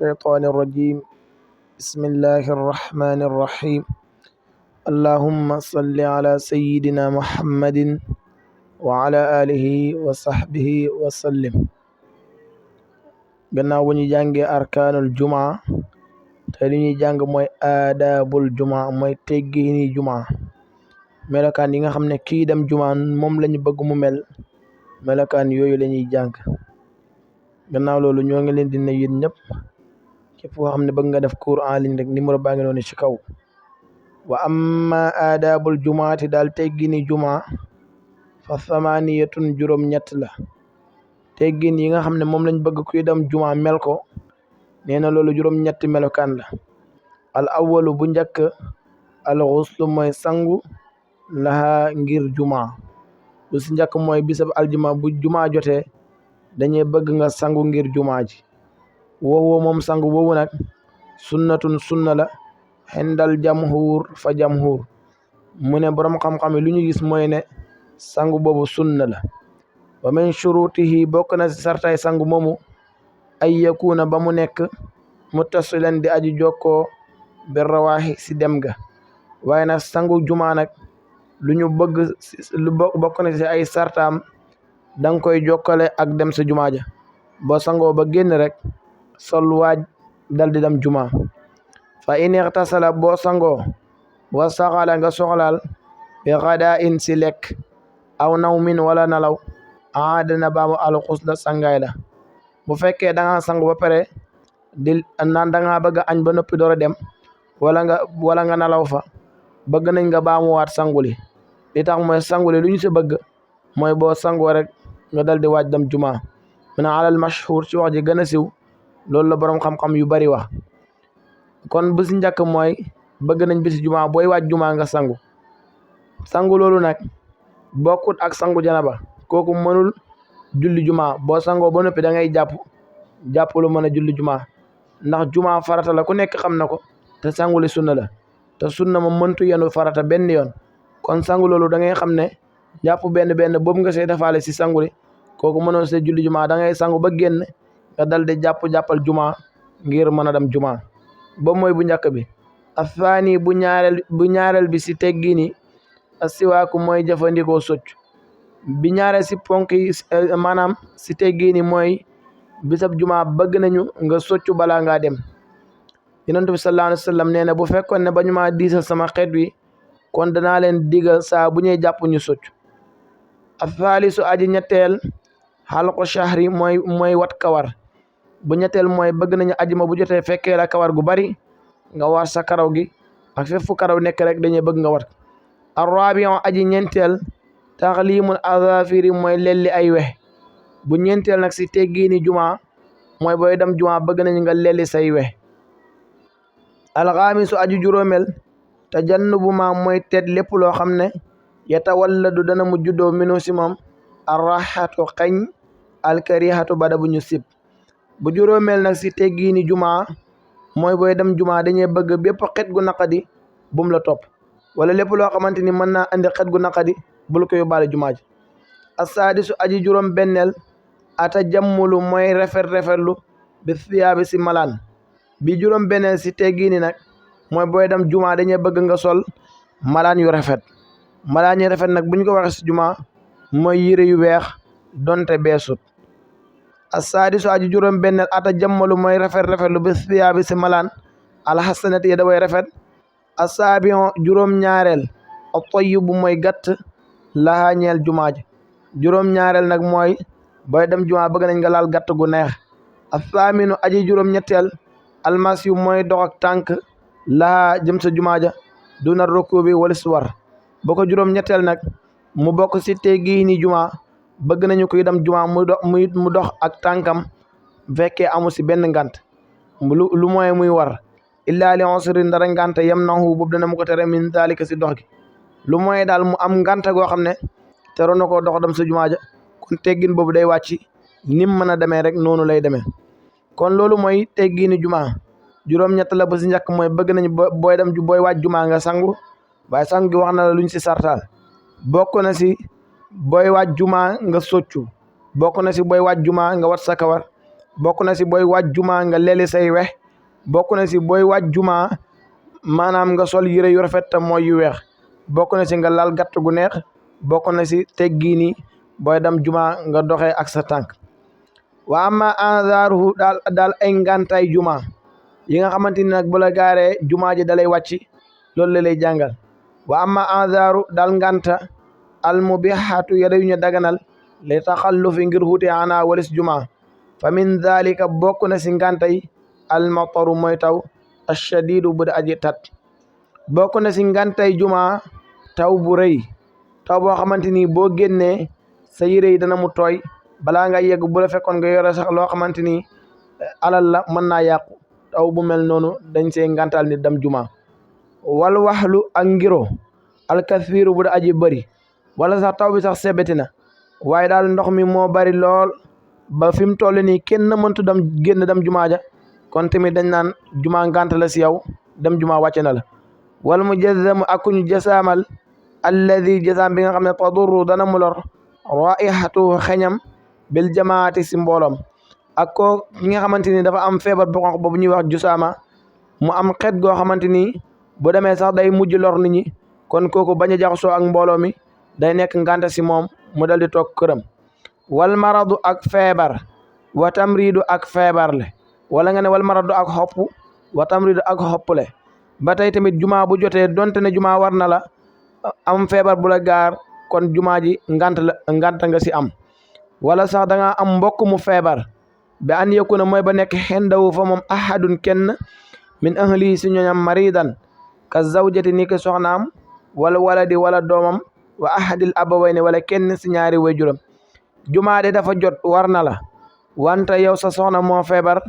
الشيطان الرجيم بسم الله الرحمن الرحيم اللهم صل على سيدنا محمد وعلى آله وصحبه وسلم. gannaaw bu ñu jàngee arkaanul jumaa te li ñuy jàng mooy aadaabul jumaa mooy teggiini jumaa melokaan yi nga xam ne kii dem jumaa moom lañu bëgg mu mel melokaan yooyu la ñuy jàng. gannaaw loolu ñoo ngi leen di nuyu yéen ñëpp képp koo xam ne bëgg nga def cours en ligne rek numéro baa ngi noonu ci kaw. wa amma aadaabul jumaati daal teggini jumaa fa thamaniyatun juróom ñett la. teggin yi nga xam ne moom lañ bëgg kuy dem jumaa mel ko nee na loolu juróom ñetti melokaan la. al awalu bu njëkk al xuslu mooy sangu laha ngir jumaa. bu si njëkk mooy bisab aljuma bu jumaa jotee dañuy bëgg nga sangu ngir jumaa ji. woowoo moom sangu boobu nag sunnatun sunna la xendal jamhur fa jamhur mu ne borom xam-xam yi lu ñu gis mooy ne sangu boobu sunna la. wa min shurutihi bokk na si sartay sangu moomu ay yakuna ba mu nekk muttasilan di aji jokkoo bi rawaaxi si dem ga. waaye nag sangu jumaa nag lu ñu bëgg lu bokk na si ay sartaam danga koy jokkale ak dem sa jumaa ja. boo sangoo ba génn rek sol waaj dal di dem jumaa. fa in ixtasala boo sangoo wa saxala nga soxlaal bi xadaa in si lekk aw nawmin wala nalaw aadana baamu alxusla sangaay la. bu fekkee da nga sangu ba pare di naan da nga bëgg añ ba noppi door a dem wala nga nalaw fa bëgg nañ nga baamuwaat sanguli. li tax mooy sanguli lu ñu si bëgg mooy boo sangoo rek nga dal di waaj dem jumaa. min alal mashhur ci wax ji gën a siw loolu la borom xam-xam yu bari wax. kon bu si njëkk mooy bëgg nañ bisi jumaa booy waaj jumaa nga sangu. sangu loolu nag bokkut ak sangu janaba kooku mënul julli jumaa. boo sangoo ba noppi da ngay jàpp lu mën a julli jumaa ndax jumaa farata la ku nekk xam na ko te sanguli sunna la te sunna moom mëntu yenu farata benn yoon. kon sangu loolu da ngay xam ne jàpp benn boobu nga see defaale si sanguli kooku mënoon see julli jumaa da ngay sangu ba génn nga dal di jàppal jumaa ngir mën a dem jumaa. boobu mooy bu njëkk bi. afaani bu ñaareel bi si teggini asiwaaku mooy jëfandikoo socc. bi ñaareel si ponk yi maanaam si teggini mooy bisab jumaa bëgg nañu nga soccu balaa ngaa dem. yonent bi sallallahu alayhi wa sallam nee na bu fekkoon ne ba ñu maa diisal sama xeet wi kon danaa leen digal saa bu ñuy jàpp ñu soccu. afaalisu aji ñetteel xalqu shahri mooy wat kawar. bu ñetteel mooy bëgg nañu ajuma bu jotee fekkee la kawar gu bari nga war sa karaw gi ak fépp fu karaw nekk rek dañuy bëgg nga wat. arrabion aji ñeenteel taxlimul azafiri mooy lelli ay wex. bu ñeenteel nag si teggiini jumaa mooy booy dem jumaa bëgg nañu nga lelli say wex. alxaamisu aji juróomeel tajannubu ma mooy teet lépp loo xam ne yatawalladu dana mu juddoo minu si moom arraxatu xañ alkarihatu bada bu ñu sib. bu juróomeel nag si teggiini jumaa mooy booy dem jumaa dañuy bëgg bépp xet gu naqadi bum la topp wala lépp loo xamante ni mën naa andi xet gu naqadi bul ko yóbbaale jumaa ji. asaadisu aji juróom benneel ata jammulu mooy referlu bi thiyaabi si malaan. bi juróom benneel si teggiini nag mooy booy dem jumaa dañuy bëgg nga sol malaan yu rafet. malaan yu rafet nag buñ ko waxee si jumaa mooy yére yu weex donte beesut. asaadisu aji juróom benneel ata jammalu mooy referlu bi thiyaabi si malaan alxasanati ya da way rafet. asaabion juróom ñaareel a tayyibu mooy gàtt lahaa ñeel jumaa ji. juróom ñaareel nag mooy booy dem jumaa bëgg nañ nga laal gàtt gu neex. athaaminu aji juróom ñetteel almas yu mooy dox ak tànk lahaa jëm sa jumaa ja duna rukubi walis war. boo ko juróom ñetteel nag mu bokk si teggiini jumaa bëgg nañu koy dem jumaa mu dox ak tànkam fekkee amu si benn ngant lu mooy muy war. illaa li usri ndara ngante yam nahu boobu dana mu ko tere min zalika si dox gi. lu mooy daal mu am ngante goo xam ne tero na koo dox dem sa jumaa ja kon teggin boobu day wàcc nim mën a demee rek noonu lay demee. kon loolu mooy teggiini jumaa juróom-ñett la ba si njëkk mooy bëgg nañu booy waaj jumaa nga sangu waaye sangu gi wax na la luñ si sartaal. bokk na si booy waaj jumaa nga soccu. bokk na si booy waaj jumaa nga wat sa kawar. bokk na si booy wàcc juma nga leli say wex bokk na si booy wàcc juma maanaam nga sol yére yu rafet te mooy yu weex bokk na si nga lal gàtt gu neex bokk na si teggiini booy dem juma nga doxee ak sa tànk wa amma anzaaruhu daal ay ngàntaay juma yi nga xamante ni nag bu la gaaree juma ji dalay wàcc loolu la lay jàngal wa amma anzaaru daal ngànta al mubihatu yada yu ñu daganal li taxallufi ngir xuute ana walis juma fa min dhalika bokk na si ngànta yi al mataru mooy taw ashadidu bu da aji tat bokk na si ngàntay juma taw bu rëy taw boo xamante ni boo génnee sa yére yi dana mu tooy balaa nga yegg bu la fekkoon nga yore sax loo xamante ni alal la mën naa yàqu taw bu mel noonu dañ see ngàntal ni dem juma wal waxlu ak ngiro alkathiru bu da aji bëri wala sax taw bi sax sebeti na waaye daal ndox mi moo bari lool ba fi mu toll nii kenn mëntu dem génn dem juma ja kon tamit dañ naan juma ngànt la si yow dem juma wàcce na la wal mu jazamu ak ku ñu jasaamal alladi jasaam bi nga xam ne tadurru dana mu lor raihatu xeñam bil jamaati si mbooloom ak ko ki nga xamante ni dafa am feebar bu xonq boobu ñuy wax jusaama mu am xet goo xamante ni bu demee sax day mujj lor nit ñi kon kooku bañ a jaxasoo ak mbooloo mi day nekk ngànta si moom mu dal di toog këram wal maradu ak feebar wa tamridu ak feebar le wala nga ne wal maradu ak xopp wa tamridu ak xopple ba tey tamit juma bu jotee donte ne juma war na la am feebar bu la gaar kon juma ji ngànt nga si am wala sax da nga am mbokk mu feebar bi an yakuna mooy ba nekk xendawu fa moom ahadun kenn min ahli si ñooñam maridan ka zawjati ni ki soxnaam wala waladi wala doomam wa ahadil abawayni wala kenn si ñaari waajuram juma de dafa jot war na la wante yow sa soxna moo feebar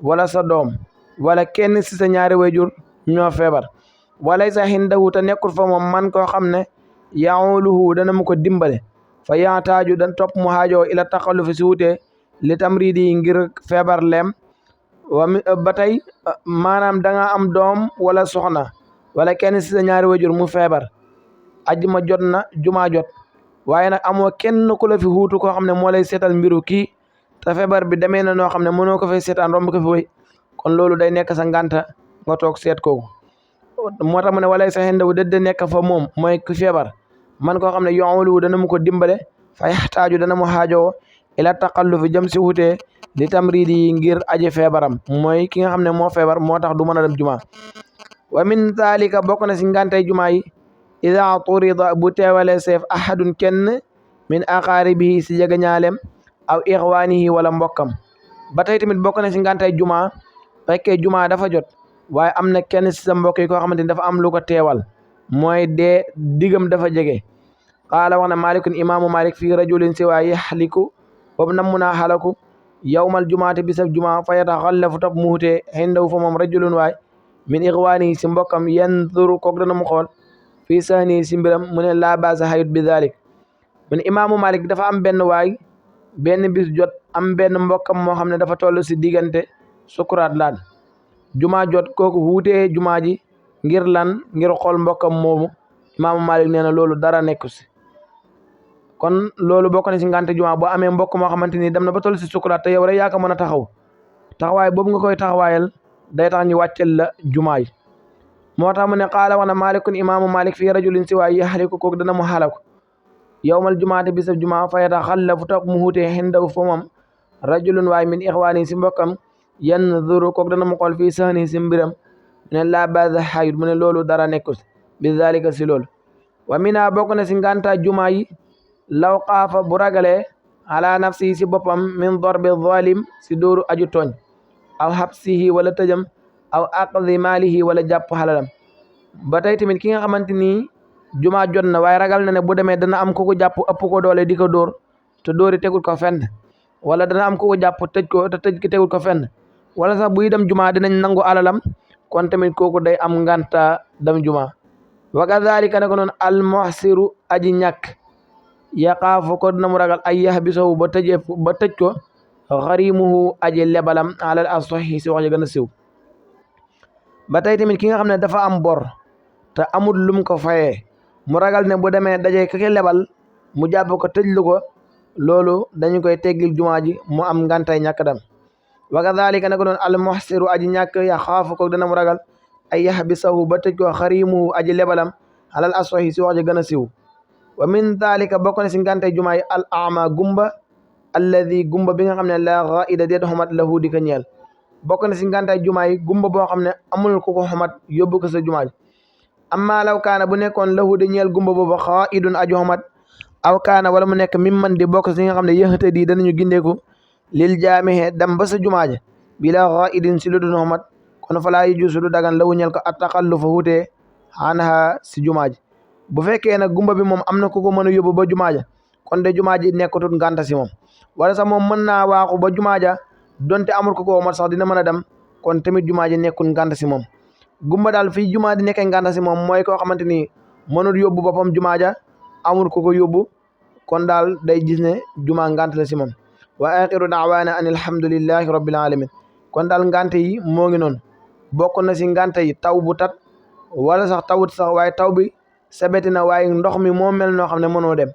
wala sa doom wala kenn si sa ñaari waajur ñoo feebar walay sa xindawu te nekkul fa moom man koo xam ne yauluhu dana mu ko dimbale fa yaataaju dan topp mu haajoo ila taxallufi si wutee li tamridi ngir feebar leem ba tey maanaam da nga am doom wala soxna wala kenn si sa ñaari waajur mu feebar ajjuma jot na juma jot waaye nag amoo kenn ku la fi huutu koo xam ne moo lay seetal mbiru kii te feebar bi demee na noo xam ne mënoo ko fay seetaan romb ko fi wéy kon loolu day nekk sa ngànta nga toog seet kooku moo tax mu ne walay sa xendawu dëdd nekk fa moom mooy ku feebar man koo xam ne yoolu dana mu ko dimbale fa yaxtaaju dana mu xaajoo ila taqallufi jëm si wutee li tamridi yi ngir aji feebaram mooy ki nga xam ne moo feebar moo tax du mën a dem juma wa min dhalika bokk na si ngàntay juma yi ida turida bu teewale seef ahadun kenn min aqaaribihi si jegeñaaleem aw ixwaanihi wala mbokkam ba tey tamit bokk na si ngàntay juma fekkee juma dafa jot waaye am na kenn si sa mbokk yi koo xamante ni dafa am lu ko teewal mooy dee digam dafa jege qaala wax na malikun imaamu malik fii rajulin si waa yaxliku boobu nam munaa xalaku yawmal jumaati bisab juma fa yataxallafu tab muutee xindaw fa moom rajulun waay min ixwaanihi si mbokkam yanzuru kook dana mu xool fii sahni si mbiram mu ne laa baasa hayut bi dalik mu ne imaamu malik dafa am benn waay benn bis jot am benn mbokkam moo xam ne dafa toll si diggante sukuraat laan juma jot kooku wuutee juma ji ngir lan ngir xool mbokkam moomu imaamu malik nee na loolu dara nekku si kon loolu bokk na si ngànte juma boo amee mbokk moo xamante ni dem na ba toll si sukuraat te yow rek yaa ko mën a taxaw taxawaay boobu nga koy taxawaayal day tax ñu wàccel la juma yi moo tax mu ne qaala wax na malikun imaamu malik fii rajulin si waay yaxliku kooku dana mu xalaku yawmal jumaate bisab juma fa yataxallafu toog mu xuutee xindaw fa moom rajulun waay min ixwaani si mbokkam yanzuru kooku dana mu xool fii sahni si mbiram mu ne laa baasa xayut mu ne loolu dara nekku si bi zalika si loolu wa mina bokk na si ngànta juma yi law xaafa bu ragalee ala nafsi si boppam min darbi zalim si dóoru aju tooñ aw habsihi wala tëjam aw aqdi maalihi wala jàpp xalalam ba tey tamit ki nga xamante ni juma jot na waaye ragal na ne bu demee dana am ku ko jàpp ëpp ko doole di ko dóor te dóori tegul ko fenn wala dana am ku ko jàpp tëj ko te tëj ki tegul ko fenn wala sax buy dem juma dinañ nangu alalam kon tamit kooku day am ngànta dem juma wa kadhalika ne ko noon al muhsiru aji ñàkk yaqaafu ko dina mu ragal ay yahbisahu ba tëj ko xarimuhu aji lebalam alal asohi si wax ja gën a siw ba tey tamit ki nga xam ne dafa am bor te amul lum ko fayee mu ragal ne bu demee daje kake lebal mu jàpp ko tëjlu ko loolu dañu koy teggil juma ji mu am ngàntay ñàkk dem wa kadhalika naka noon al muhsiru aji ñàkk yaxaafu ko dana mu ragal ay yaxbisahu ba tëj ko xarimuhu aji lebalam alal aswahi si wax ji gën a siw wa min dalika bokk na si ngante jumaa yi al ama gumba alladi gumba bi nga xam ne la gaida deet xomat lahu di ko ñeel bokk na si ngante jumaa yi gumba boo xam ne amul ku ko xomat yóbbu ko sa jumaa ji amma law kaana bu nekkoon lahu di ñeel gumba boobu xaidun aju xomat aw kaana wala mu nekk mim man di bokk si nga xam ne yëxate di danañu gindeeku lil jaamihe dem ba sa jumaa ji bila gaidin si lu dul xomat kon falaa yajuuzu du dagan lawu ñeel ko attaxallufa wutee anha si jumaa ji bu fekkee nag gumba bi moom am na ku ko mën a yóbbu ba jumaa ja kon de jumaa ji nekkatut ngànta si moom wala sax moom mën naa waaxu ba jumaa ja donte amul ko mat sax dina mën a dem kon tamit jumaa ji nekkul ngànta si moom gumba daal fii jumaa di nekkee ngànta si moom mooy koo xamante ni mënul yóbbu boppam jumaa ja amul ku ko yóbbu kon daal day gis ne jumaa ngànt la si moom wa axiru daawaana an alhamdulillahi rabbil alamin kon daal ngànte yi moo ngi noonu bokk na si ngànte yi taw bu tat wala sax tawut sax waaye taw bi sebeti na waaye ndox mi moo mel noo xam ne mënoo dem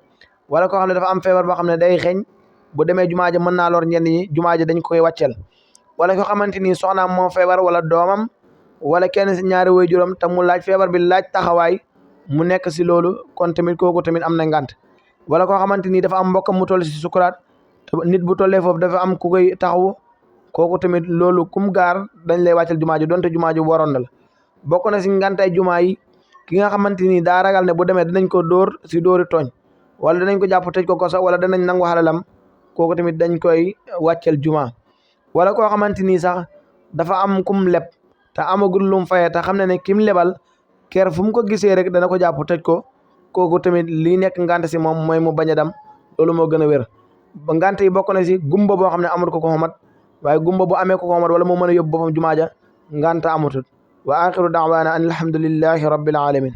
wala koo xam ne dafa am feebar boo xam ne day xeeñ bu demee jumaa ja mën naa lor ñenn ñi jumaa ja dañ koy wàccel wala ko xamante ni soxnaam moo feebar wala doomam wala kenn si ñaari waajuram te mu laaj feebar bi laaj taxawaay mu nekk si loolu kon tamit kooku tamit am na ngànt wala koo xamante ni dafa am mbokkam mu toll si sukuraat nit bu tollee foofu dafa am ku koy taxawu kooku tamit loolu kum gaar dañ lay wàccel jumaa ji donte jumaa ji waroon na la bokk na si ngàntay jumaa yi ki nga xamante ni daa ragal ne bu demee dinañ ko dóor si dóori tooñ wala danañ ko jàpp tëj ko koso wala danañ nangu xalalam kooku tamit dañ koy wàccel jumaa wala koo xamante ni sax dafa am kum leb te amagul lum fayee te xam ne ne kim lebal ker fu mu ko gisee rek dana ko jàpp tëj ko kooku tamit lii nekk ngànt si moom mooy mu bañ a dem loolu moo gën a wér ba ngànt yi bokk na si gumba boo xam ne amul ko ko xomat waaye gumba bu amee ko ko xomat wala moo mën a yóbbu boppam jumaa ja ngànt amutut wa axiru daawaana an alhamdulillahi rabbil alamin